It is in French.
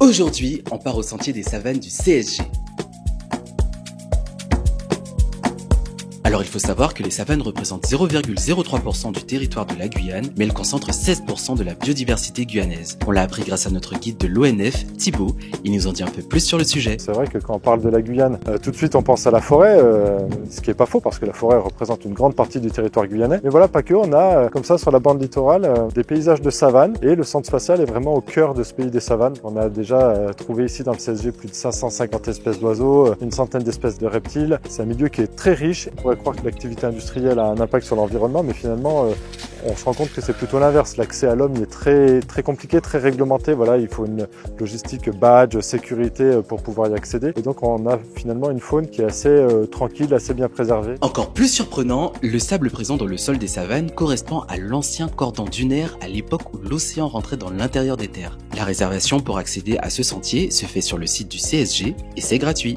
Aujourd'hui, on part au sentier des savanes du CSG. Alors il faut savoir que les savanes représentent 0,03% du territoire de la Guyane, mais elles concentrent 16% de la biodiversité guyanaise. On l'a appris grâce à notre guide de l'ONF, Thibaut. Il nous en dit un peu plus sur le sujet. C'est vrai que quand on parle de la Guyane, tout de suite on pense à la forêt, ce qui est pas faux parce que la forêt représente une grande partie du territoire guyanais. Mais voilà, pas que, on a comme ça sur la bande littorale des paysages de savane et le centre spatial est vraiment au cœur de ce pays des savanes. On a déjà trouvé ici dans le CSG plus de 550 espèces d'oiseaux, une centaine d'espèces de reptiles. C'est un milieu qui est très riche. On pourrait croire que l'activité industrielle a un impact sur l'environnement, mais finalement on se rend compte que c'est plutôt l'inverse. L'accès à l'homme est très compliqué, très réglementé. Voilà, il faut une logistique badge, sécurité pour pouvoir y accéder. Et donc on a finalement une faune qui est assez tranquille, assez bien préservée. Encore plus surprenant, le sable présent dans le sol des savanes correspond à l'ancien cordon dunaire à l'époque où l'océan rentrait dans l'intérieur des terres. La réservation pour accéder à ce sentier se fait sur le site du CSG et c'est gratuit.